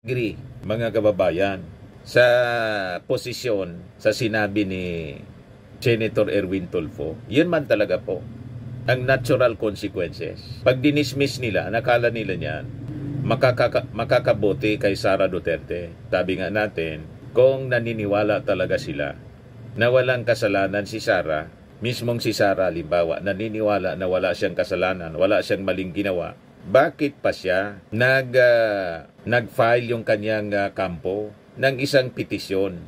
Agree, mga kababayan, sa posisyon, sa sinabi ni Senator Erwin Tulfo, yun man talaga po ang natural consequences. Pag dinismiss nila, nakala nila niyan, makakabuti kay Sara Duterte. Sabi nga natin, kung naniniwala talaga sila na walang kasalanan si Sara, mismong si Sara, halimbawa, naniniwala na wala siyang kasalanan, wala siyang maling ginawa, bakit pa siya nag-file yung kanyang kampo ng isang petisyon?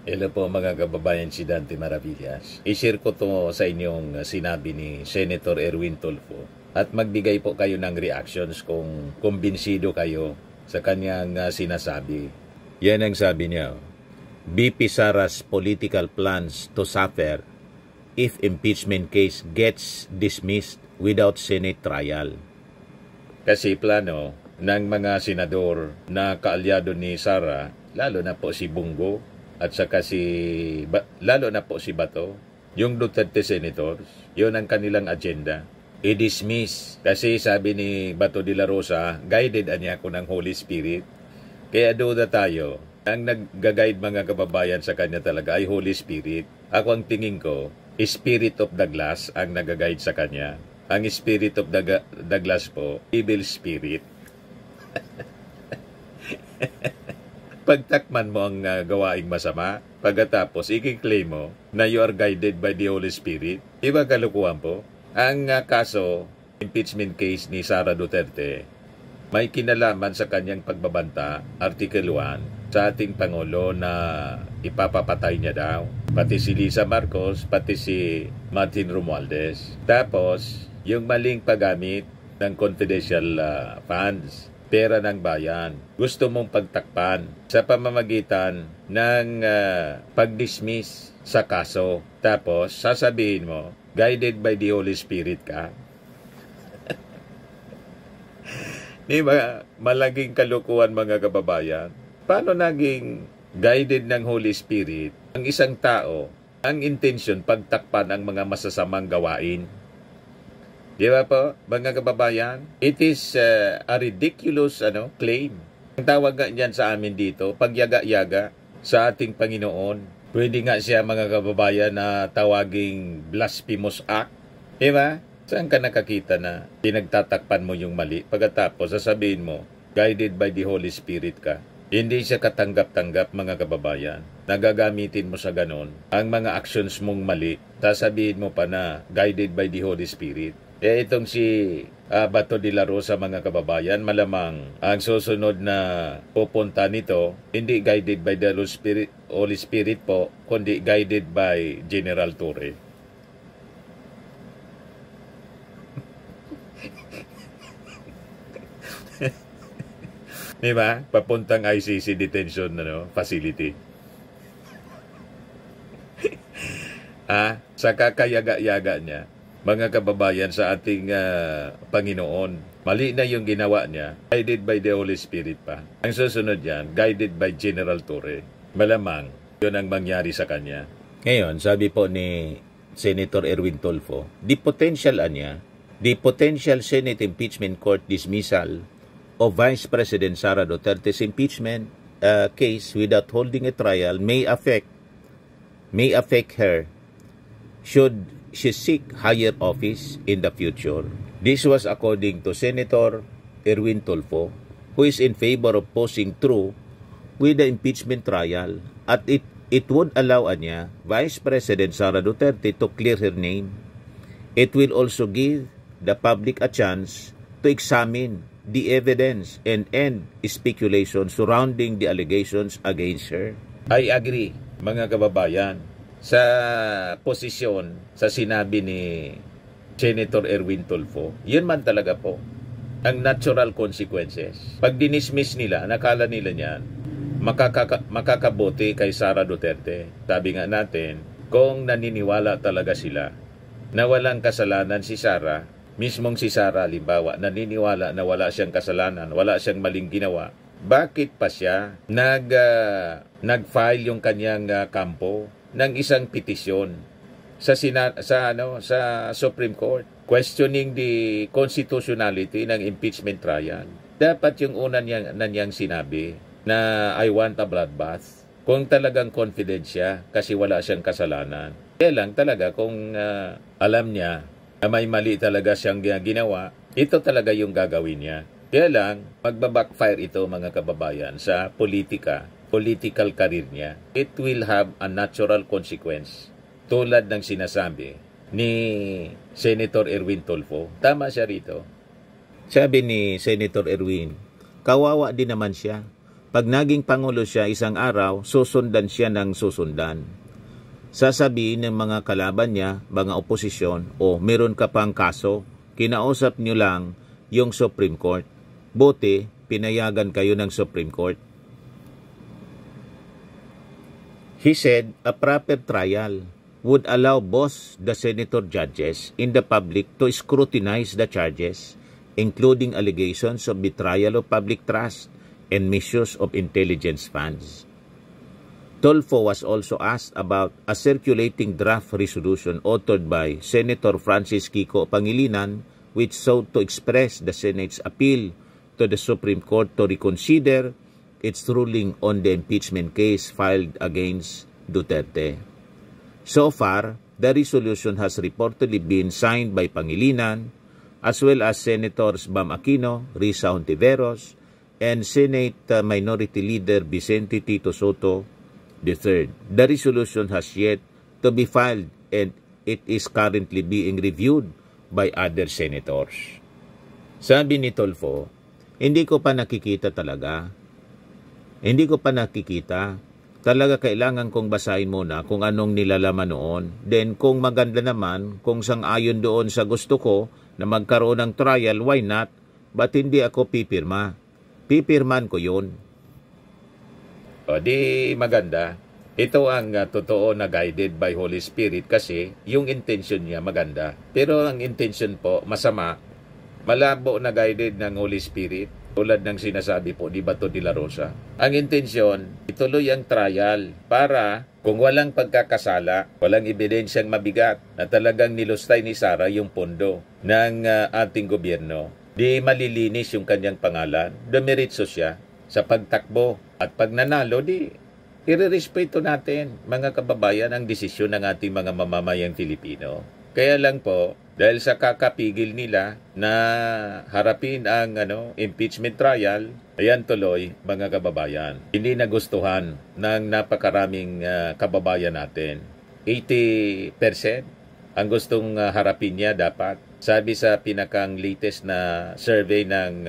Hello po mga kababayan, si Dante Maravillas. I-share ko to sa inyong sinabi ni Senator Erwin Tulfo at magbigay po kayo ng reactions kung kumbinsido kayo sa kanyang sinasabi. Yan ang sabi niya. BP Sara's political plans to suffer if impeachment case gets dismissed without Senate trial. Kasi plano ng mga senador na kaalyado ni Sara, lalo na po si Bungo at saka lalo na po si Bato, yung Duterte senators, yun ang kanilang agenda. I-dismiss. Kasi sabi ni Bato de la Rosa, guided niya ako ng Holy Spirit. Kaya duda tayo. Ang nag-guide mga kababayan sa kanya talaga ay Holy Spirit. Ako ang tingin ko, Spirit of the Glass ang nag-guide sa kanya. Ang Spirit of the Glass po, evil spirit. Pagtakman mo ang gawaing masama, pagkatapos i-claim mo na you are guided by the Holy Spirit, iba kalukuhan po. Ang kaso, impeachment case ni Sara Duterte, may kinalaman sa kanyang pagbabanta, Article 1, sa ating Pangulo na ipapapatay niya daw. Pati si Lisa Marcos, pati si Martin Romualdez. Tapos, yung maling paggamit ng confidential funds, pera ng bayan, gusto mong pagtakpan sa pamamagitan ng pag-dismiss sa kaso. Tapos, sasabihin mo, guided by the Holy Spirit ka. Di ba? Malaking kalukuhan mga kababayan. Paano naging guided ng Holy Spirit ang isang tao, ang intensyon pagtakpan ang mga masasamang gawain? Di ba po, mga kababayan? It is a ridiculous claim. Ang tawag nga niyan sa amin dito, pagyaga-yaga sa ating Panginoon. Pwede nga siya mga kababayan na tawaging blasphemous act. Di ba? Saan ka nakakita na pinagtatakpan mo yung mali? Pagkatapos sasabihin mo, guided by the Holy Spirit ka. Hindi siya katanggap-tanggap mga kababayan. Nagagamitin mo sa ganon ang mga actions mong mali. Sasabihin mo pa na guided by the Holy Spirit. Itong si Bato de la Rosa mga kababayan, malamang ang susunod na pupunta nito, hindi guided by the Holy Spirit po, kundi guided by General Torre. Diba? Papuntang ICC detention facility. Sa kakayaga-yaga niya, mga kababayan sa ating Panginoon, mali na yung ginawa niya, guided by the Holy Spirit pa. Ang susunod yan, guided by General Torre. Malamang, yun ang mangyari sa kanya. Ngayon, sabi po ni Senator Erwin Tulfo, the potential Senate Impeachment Court dismissal of Vice President Sara Duterte's impeachment case without holding a trial may affect her should she seek higher office in the future. This was according to Senator Erwin Tulfo, who is in favor of pushing through with the impeachment trial, at it would allow Vice President Sara Duterte to clear her name. It will also give the public a chance to examine the evidence and end speculation surrounding the allegations against her. I agree, mga kababayan, sa posisyon, sa sinabi ni Senator Erwin Tulfo, yun man talaga po ang natural consequences. Pag dinismiss nila, nakala nila niyan, makakabuti kay Sara Duterte. Sabi nga natin, kung naniniwala talaga sila na walang kasalanan si Sara, mismong si Sara, halimbawa, naniniwala na wala siyang kasalanan, wala siyang maling ginawa, bakit pa siya nag-file yung kanyang kampo ng isang petisyon sa Supreme Court questioning the constitutionality ng impeachment trial. Dapat yung una niyang sinabi na I want a bloodbath. Kung talagang confident siya kasi wala siyang kasalanan. Kaya lang talaga kung alam niya na may mali talaga siyang ginawa, ito talaga yung gagawin niya. Kaya lang, magbabackfire ito mga kababayan sa political career niya. It will have a natural consequence. Tulad ng sinasabi ni Senator Erwin Tulfo. Tama siya rito. Sabi ni Senator Erwin, kawawa din naman siya. Pag naging Pangulo siya isang araw, susundan siya ng susundan. Sasabihin ng mga kalaban niya, mga oposisyon, meron ka pang kaso, kinausap niyo lang yung Supreme Court. Buti, pinayagan kayo ng Supreme Court. He said, a proper trial would allow both the senator judges in the public to scrutinize the charges, including allegations of betrayal of public trust and misuse of intelligence funds. Tulfo was also asked about a circulating draft resolution authored by Senator Francis Kiko Pangilinan, which sought to express the Senate's appeal to the Supreme Court to reconsider its ruling on the impeachment case filed against Duterte. So far, the resolution has reportedly been signed by Pangilinan, as well as Senators Bam Aquino, Risa Hontiveros, and Senate Minority Leader Vicente Tito Soto III. The resolution has yet to be filed and it is currently being reviewed by other senators. Sabi ni Tulfo, hindi ko pa nakikita. Talaga kailangan kong basahin muna kung anong nilalaman noon. Then kung maganda naman, kung sang-ayon doon sa gusto ko na magkaroon ng trial, why not? But hindi ako pipirma. Pipirman ko yun. O di maganda. Ito ang totoo na guided by Holy Spirit kasi yung intention niya maganda. Pero ang intention po masama, malabo na guided ng Holy Spirit. Tulad ng sinasabi po ni Bato de la Rosa. Ang intensyon, ituloy ang trial para kung walang pagkakasala, walang ebidensyang mabigat na talagang nilustay ni Sara yung pondo ng ating gobyerno, di malilinis yung kanyang pangalan, dumiritso siya sa pagtakbo. At pag nanalo, di irerespeto natin, mga kababayan, ang desisyon ng ating mga mamamayang Filipino. Kaya lang po, dahil sa kakapigil nila na harapin ang impeachment trial, ayan tuloy mga kababayan. Hindi nagustuhan ng napakaraming kababayan natin. 80% ang gustong harapin niya dapat. Sabi sa pinakang latest na survey ng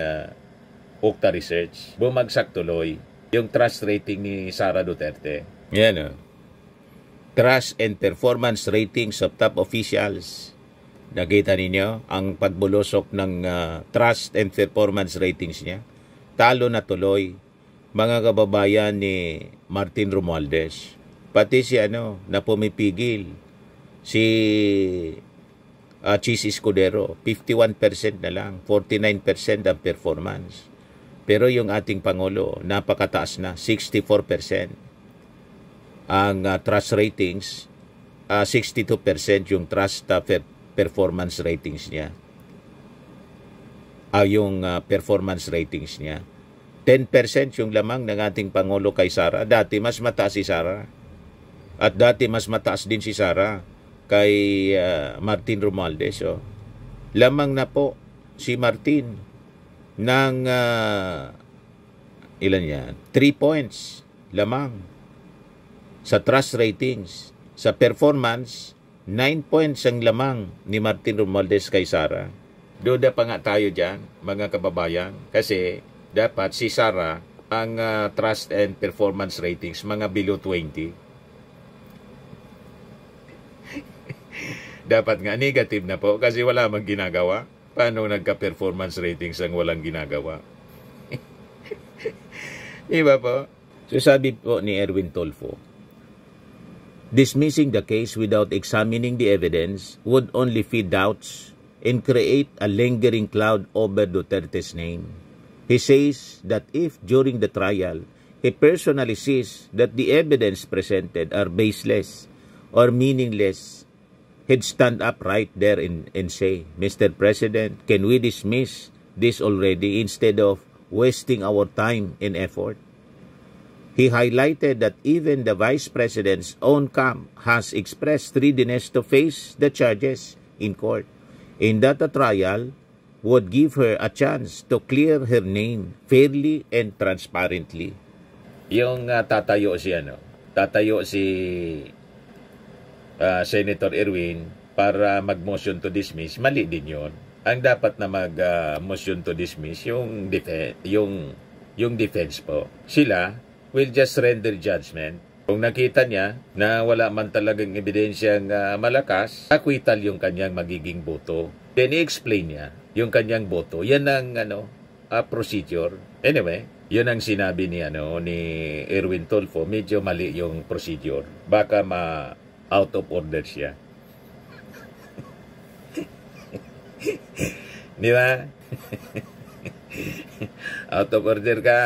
Okta Research, bumagsak tuloy yung trust rating ni Sara Duterte. Yan Trust and performance ratings of top officials. Nakita ninyo ang pagbulusok ng trust and performance ratings niya. Talo na tuloy mga kababayan ni Martin Romualdez. Pati si na pumipigil si Chis Escudero, 51% na lang, 49% ang performance. Pero yung ating Pangulo, napakataas na, 64%. Ang trust ratings, 62% yung trust performance ratings niya. Yung performance ratings niya. 10% yung lamang ng ating Pangulo kay Sara. Dati mas mataas si Sara. At dati mas mataas din si Sara kay Martin Romualdez. Lamang na po si Martin ng ilan yan? 3 points lamang sa trust ratings. Sa performance, 9 points ang lamang ni Martin Romualdez kay Sara. Duda pa nga tayo dyan, mga kababayan, kasi dapat si Sara ang trust and performance ratings, mga below 20. Dapat nga negative na po kasi wala mang ginagawa. Paano nagka-performance ratings ang walang ginagawa? Diba po? So sabi po ni Erwin Tulfo, dismissing the case without examining the evidence would only feed doubts and create a lingering cloud over Duterte's name. He says that if during the trial, he personally sees that the evidence presented are baseless or meaningless, he'd stand up right there and say, Mr. President, can we dismiss this already instead of wasting our time and effort? He highlighted that even the Vice President's own camp has expressed readiness to face the charges in court, and that a trial would give her a chance to clear her name fairly and transparently. Yung tatayo si Senator Erwin para mag-motion to dismiss, mali din yun. Ang dapat na mag-motion to dismiss yung defense po. Sila will just render judgment. Kung nakita niya na wala man talagang ebidensyang malakas, acquittal yung kanyang magiging boto. Then i-explain niya yung kanyang boto. Yan ang procedure. Anyway, yun ang sinabi ni Erwin Tulfo. Medyo mali yung procedure. Baka out of order siya. Di ba? Out of order ka,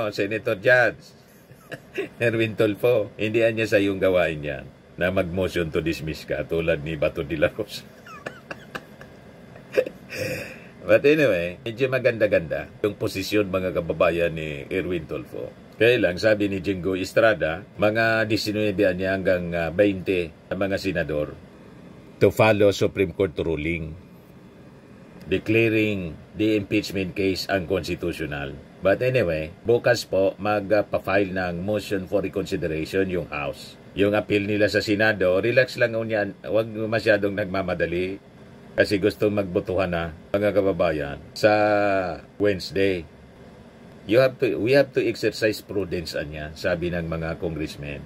Senator Judge Erwin Tulfo. Hindi niya sa yung gawain yan na mag-motion to dismiss ka tulad ni Bato de la Rosa. But anyway, medyo maganda-ganda yung posisyon mga kababayan ni Erwin Tulfo. Kaya lang, sabi ni Jingo Estrada, mga 19 niya hanggang 20 na mga senador to follow Supreme Court ruling declaring the impeachment case unconstitutional. But anyway, bukas po magpa-file ng motion for reconsideration yung House. Yung appeal nila sa Senado, relax lang yan, huwag masyadong nagmamadali kasi gusto magbotohan na mga kababayan sa Wednesday. We have to exercise prudence anya, sabi ng mga congressmen.